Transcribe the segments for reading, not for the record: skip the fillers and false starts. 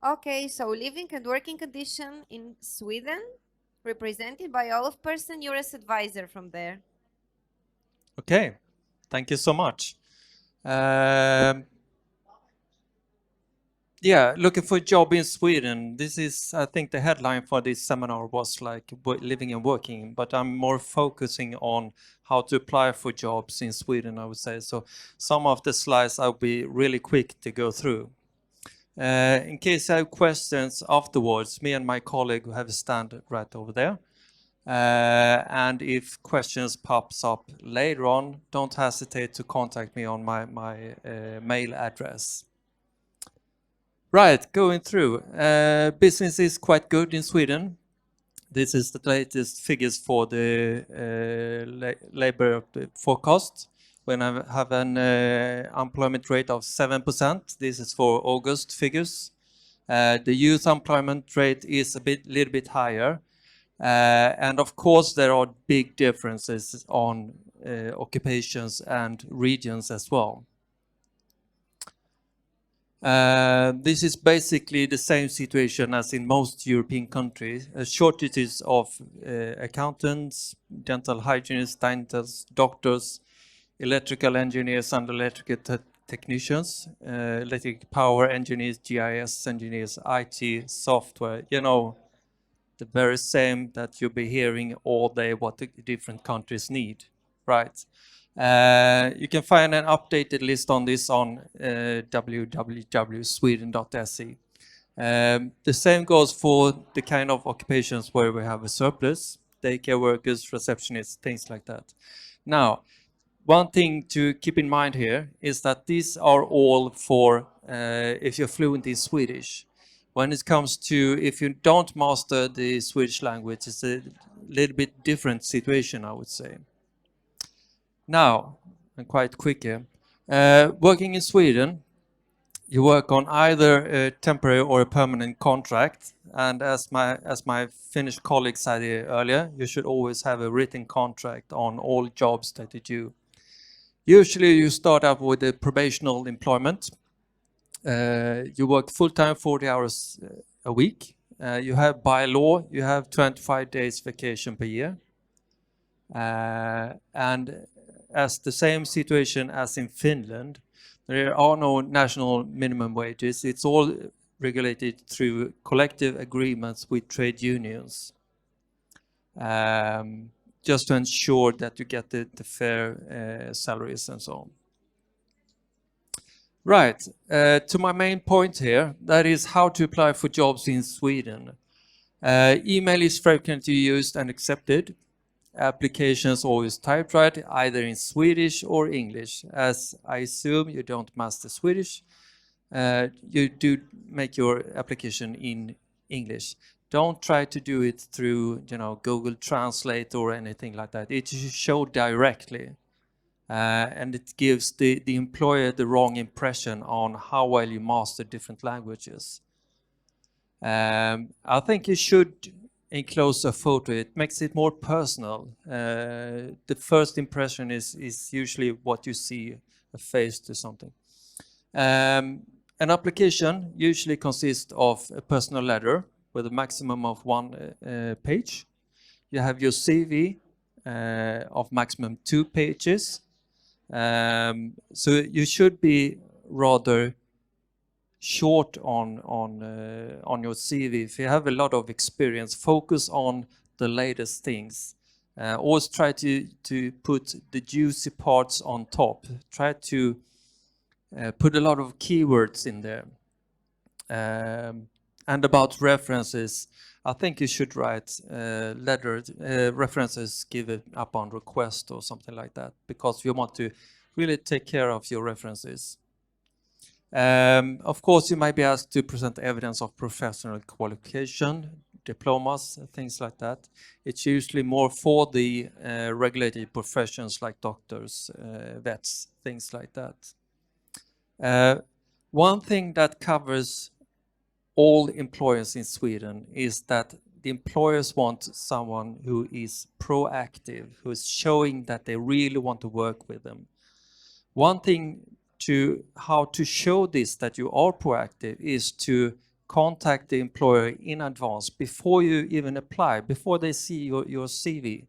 Okay, so living and working condition in Sweden, represented by Olof Persson, US advisor from there. Okay, thank you so much. Um, yeah, looking for a job in Sweden. This is, I think, the headline for this seminar was like living and working, but I'm more focusing on how to apply for jobs in Sweden, I would say. So some of the slides I'll be really quick to go through. In case you have questions afterwards, me and my colleague will have a stand right over there. And if questions pops up later on, don't hesitate to contact me on my mail address. Right, going through. Business is quite good in Sweden. This is the latest figures for the labor forecast. When I have an employment rate of 7%, this is for August figures. The youth employment rate is little bit higher. And of course, there are big differences on occupations and regions as well. This is basically the same situation as in most European countries. Shortages of accountants, dental hygienists, dentists, doctors, electrical engineers and electrical technicians, electric power engineers, GIS engineers, IT, software, you know, the very same that you'll be hearing all day what the different countries need, right? You can find an updated list on this on www.sweden.se. The same goes for the kind of occupations where we have a surplus, daycare workers, receptionists, things like that. Now, one thing to keep in mind here is that these are all for if you're fluent in Swedish. When it comes to if you don't master the Swedish language, it's a little bit different situation, I would say. Now, and quite quick here, working in Sweden, you work on either a temporary or a permanent contract. And as my Finnish colleague said here earlier, you should always have a written contract on all jobs that you do. Usually you start up with a probational employment. You work full-time 40 hours a week. You have by law, you have 25 days vacation per year. And as the same situation as in Finland, there are no national minimum wages. It's all regulated through collective agreements with trade unions. Just to ensure that you get the fair salaries and so on. Right, to my main point here, that is how to apply for jobs in Sweden. Email is frequently used and accepted. Applications always typed right, either in Swedish or English. As I assume you don't master Swedish, you do make your application in English. Don't try to do it through, Google Translate or anything like that. It should show directly. And it gives the employer the wrong impression on how well you master different languages. I think you should enclose a photo. It makes it more personal. The first impression is usually what you see, a face to something. An application usually consists of a personal letter with a maximum of 1 page. You have your CV of maximum 2 pages. So you should be rather short on your CV. If you have a lot of experience, focus on the latest things. Always try to put the juicy parts on top. Try to put a lot of keywords in there. And about references, I think you should write references given upon request or something like that, because you want to really take care of your references. Of course, you might be asked to present evidence of professional qualification, diplomas, things like that. It's usually more for the regulated professions like doctors, vets, things like that. One thing that covers all employers in Sweden is that the employers want someone who is proactive, who is showing that they really want to work with them. One thing to how to show this, that you are proactive, is to contact the employer in advance before you even apply, before they see your CV.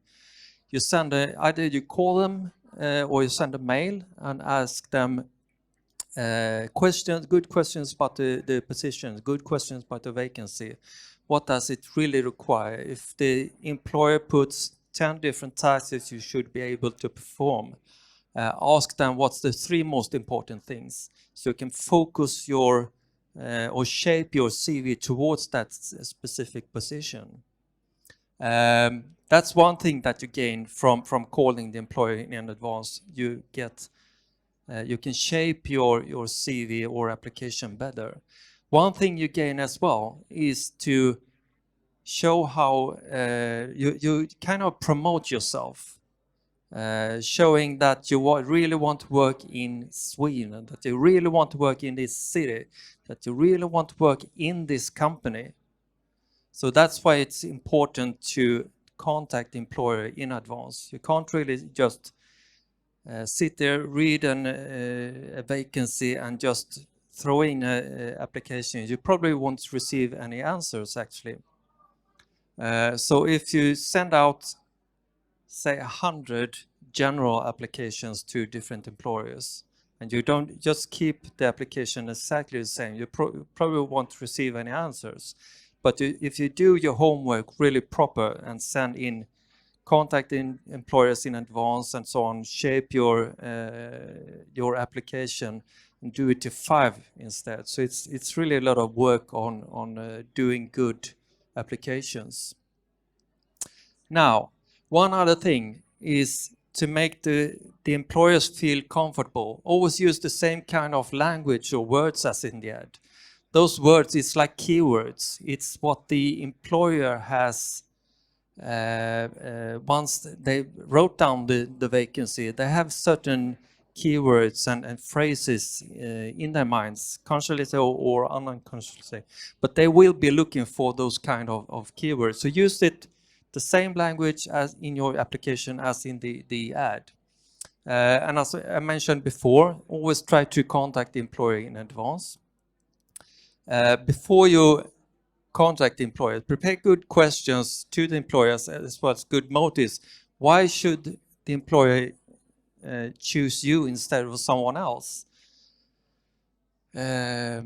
You send either you call them or you send a mail and ask them good questions about the positions, good questions about the vacancy. What does it really require? If the employer puts 10 different tasks you should be able to perform, ask them what's the 3 most important things, so you can focus your or shape your CV towards that specific position. That's one thing that you gain from calling the employer in advance. You get you can shape your CV or application better. One thing you gain as well is to show how you kind of promote yourself, showing that you really want to work in Sweden, that you really want to work in this city, that you really want to work in this company. So that's why it's important to contact the employer in advance. You can't really just sit there, read a vacancy and just throw in an application. You probably won't receive any answers actually. So if you send out, say, 100 general applications to different employers, and you don't just keep the application exactly the same, you probably won't receive any answers. But if you do your homework really proper and send in contacting employers in advance and so on, shape your application and do it to 5 instead. So it's really a lot of work on doing good applications. Now, one other thing is to make the employers feel comfortable. Always use the same kind of language or words as in the ad. Those words, it's like keywords. It's what the employer has once they wrote down the vacancy, they have certain keywords and phrases in their minds, consciously or unconsciously, but they will be looking for those kind of keywords. So use it the same language as in your application as in the ad. And as I mentioned before, always try to contact the employer in advance. Before you contact the employer, prepare good questions to the employers as well as good motives. Why should the employer choose you instead of someone else? Yeah,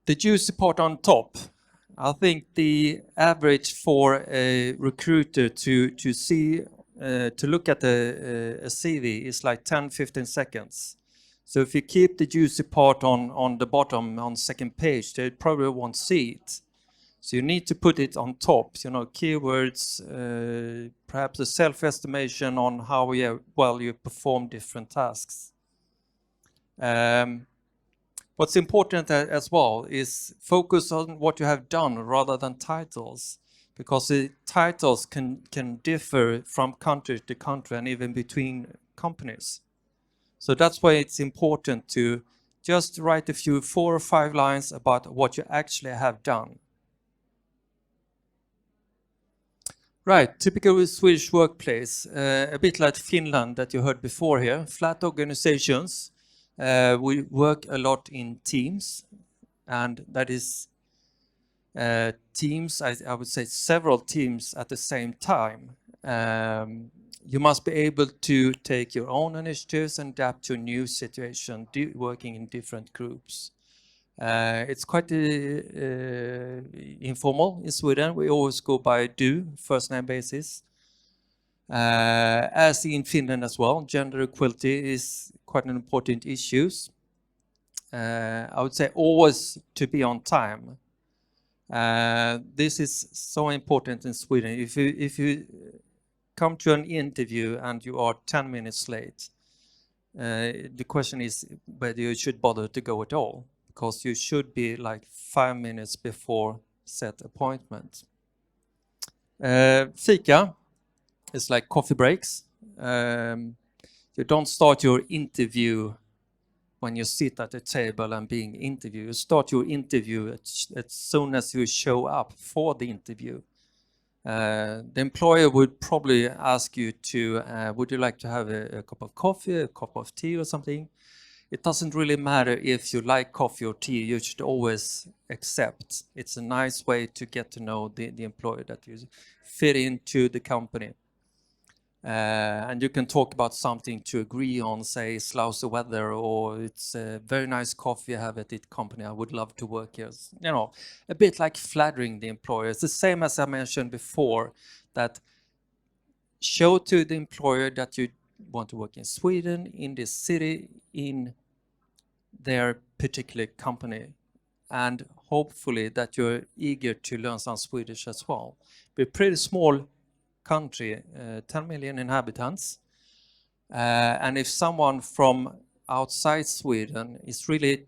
the juicy part on top. I think the average for a recruiter to see to look at a CV is like 10-15 seconds. So if you keep the juicy part on the bottom, on second page, they probably won't see it. So you need to put it on top, you know, keywords, perhaps a self-estimation on how well you perform different tasks. What's important as well is focus on what you have done rather than titles, because the titles can differ from country to country and even between companies. So that's why it's important to just write a few 4 or 5 lines about what you actually have done. Right, typical Swedish workplace, a bit like Finland that you heard before here, flat organizations. We work a lot in teams, and that is teams, I would say several teams at the same time. You must be able to take your own initiatives and adapt to a new situation, working in different groups. It's quite informal in Sweden. We always go by du, first name basis. As in Finland as well, gender equality is quite an important issue. I would say always to be on time. This is so important in Sweden. If you come to an interview and you are 10 minutes late, the question is whether you should bother to go at all, because you should be like 5 minutes before set appointment. Fika is like coffee breaks. You don't start your interview when you sit at the table and being interviewed. You start your interview as soon as you show up for the interview. The employer would probably ask you to, would you like to have a cup of coffee, a cup of tea or something? it doesn't really matter if you like coffee or tea, you should always accept. It's a nice way to get to know the employer, that you fit into the company. And you can talk about something to agree on, say it's lousy weather, or it's a very nice coffee I have at this company, I would love to work here. You know, a bit like flattering the employer. It's the same as I mentioned before, that show to the employer that you want to work in Sweden, in this city, in their particular company, and hopefully that you're eager to learn some Swedish as well. We're a pretty small country, 10 million inhabitants, and if someone from outside Sweden is really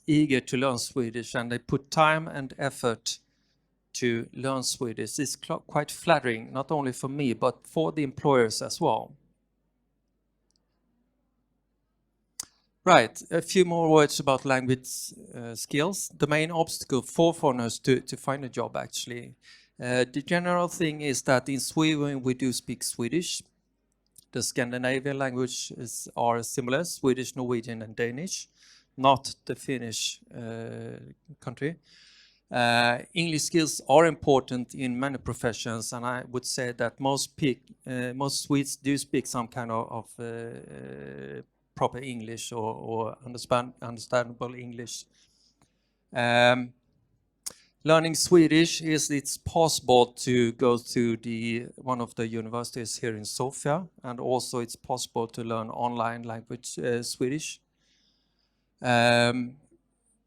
eager to learn Swedish and they put time and effort to learn Swedish, it's quite flattering, not only for me, but for the employers as well. Right, a few more words about language skills. The main obstacle for foreigners to find a job, actually. The general thing is that in Sweden we do speak Swedish. The Scandinavian languages are similar, Swedish, Norwegian and Danish, not the Finnish country. English skills are important in many professions, and I would say that most Swedes do speak some kind of proper English or understandable English. Learning Swedish it's possible to go to one of the universities here in Sofia, and also it's possible to learn online language Swedish.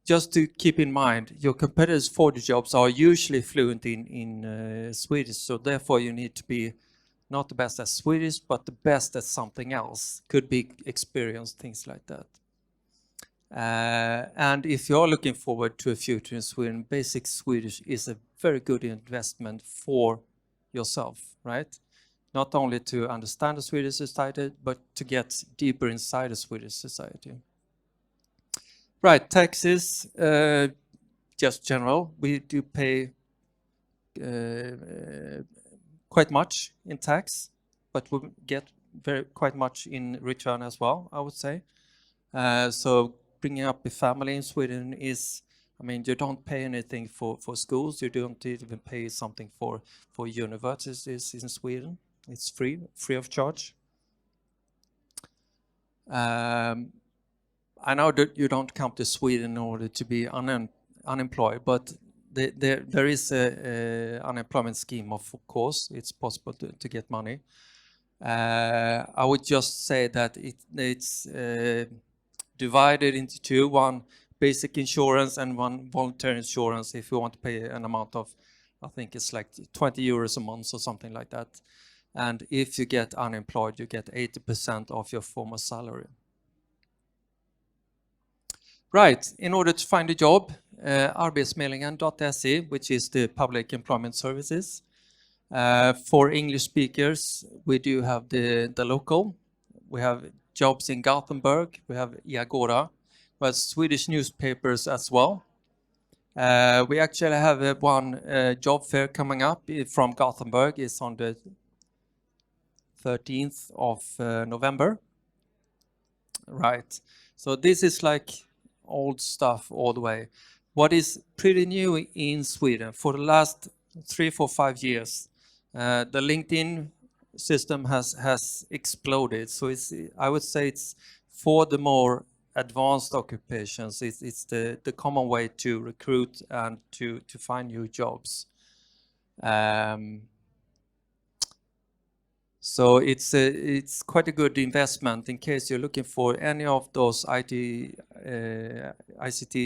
Just to keep in mind, your competitors for the jobs are usually fluent in Swedish, so therefore you need to be not the best at Swedish, but the best at something else. Could be experience, things like that. And if you're looking forward to a future in Sweden, basic Swedish is a very good investment for yourself, right? Not only to understand the Swedish society, but to get deeper inside the Swedish society. Right, taxes, just general. We do pay quite much in tax, but we get quite much in return as well, I would say. So bringing up a family in Sweden is, I mean, you don't pay anything for schools, you don't even pay something for universities in Sweden. It's free of charge. I know that you don't come to Sweden in order to be unemployed, but there is a unemployment scheme, of course. It's possible to get money. I would just say that it's divided into two: one basic insurance and one voluntary insurance. If you want to pay an amount of, I think it's like 20 euros a month or something like that. And if you get unemployed, you get 80% of your former salary. Right, in order to find a job, Arbetsförmedlingen.se, which is the public employment services. For English speakers, we do have the local. We have jobs in Gothenburg, we have Iagora, we have Swedish newspapers as well. We actually have one job fair coming up from Gothenburg. It's on the 13th of November. Right, so this is like old stuff all the way. What is pretty new in Sweden for the last 3, 4, 5 years, the LinkedIn system has exploded. So I would say it's for the more advanced occupations. It's the common way to recruit and to find new jobs. So it's quite a good investment in case you're looking for any of those ICT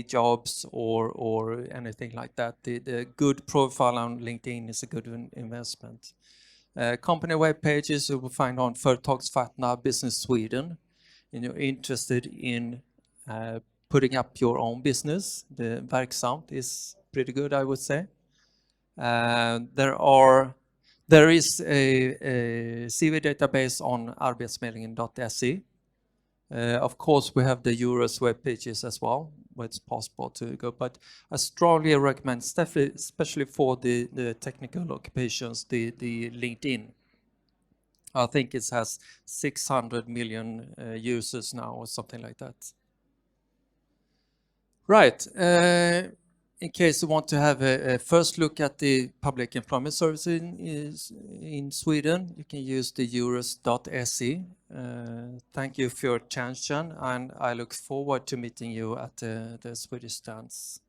jobs or anything like that. The good profile on LinkedIn is a good investment. Company web pages you will find on Företagspartner Business Sweden, and you're interested in putting up your own business. The Verksamt is pretty good, I would say. There is a CV database on Arbetsförmedlingen.se. Of course, we have the Euros web pages as well, where it's possible to go. But I strongly recommend, especially for the technical occupations, the LinkedIn. I think it has 600 million users now or something like that. Right. In case you want to have a first look at the public employment services in Sweden, you can use the eurus.se. Thank you for your attention, and I look forward to meeting you at the Swedish stands.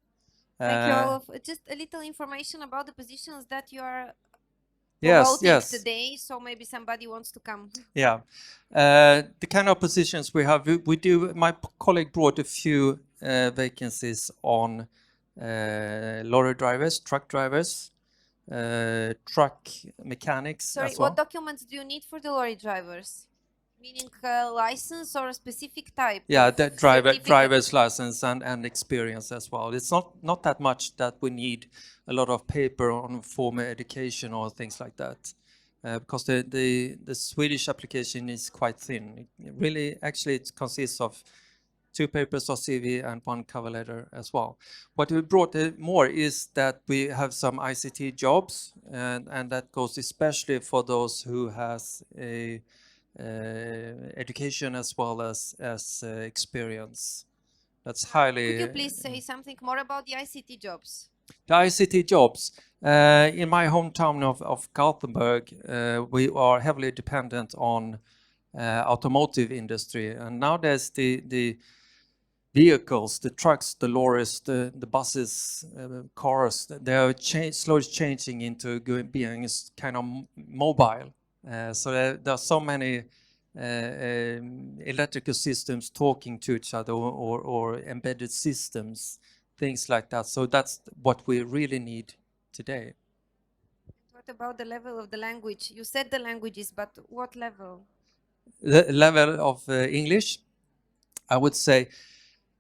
Thank you, Olof. Just a little information about the positions that you are Yes, promoting yes. today, so maybe somebody wants to come. Yeah. The kind of positions we have, we do, my colleague brought a few vacancies on lorry drivers, truck drivers, truck mechanics Sorry, as well. what documents do you need for the lorry drivers? Meaning a license or a specific type? Yeah, of the certificate? driver's license and experience as well. It's not that much that we need a lot of paper on formal education or things like that. Because the Swedish application is quite thin. It really, actually, it consists of 2 papers of CV and 1 cover letter as well. What we brought more is that we have some ICT jobs, and that goes especially for those who has a education as well as experience. That's highly. Could you please say something more about the ICT jobs? The ICT jobs. In my hometown of Gothenburg, we are heavily dependent on automotive industry, and now there's the vehicles, the trucks, the lorries, the buses, cars. They are slowly changing into being kind of mobile. So there are so many electrical systems talking to each other, or embedded systems, things like that. So that's what we really need today. What about the level of the language? You said the languages, but what level? The level of English, I would say,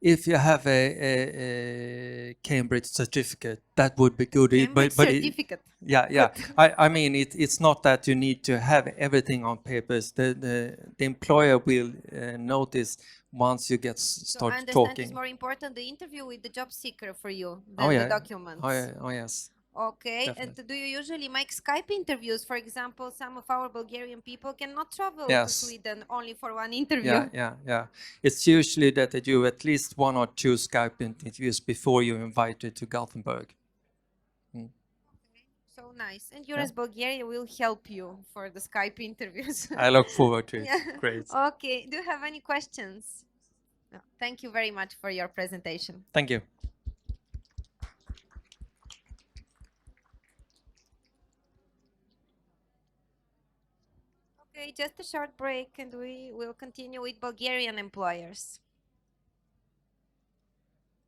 if you have a Cambridge certificate, that would be good. Cambridge certificate. Yeah. I mean, it's not that you need to have everything on papers. The employer will notice once you get So I start understand talking. it's more important the interview with the job seeker for you Oh than yeah. the documents. Oh yes. Okay, Definitely. and do you usually make Skype interviews? For example, some of our Bulgarian people cannot travel to Yes. Sweden only for one interview. Yeah. It's usually that they do at least 1 or 2 Skype interviews before you're invited to Gothenburg. So nice. And Eurus Bulgaria will help you for the Skype interviews. I look forward to it. Yeah. Great. Okay, do you have any questions? No. Thank you very much for your presentation. Thank you. Okay, just a short break and we will continue with Bulgarian employers.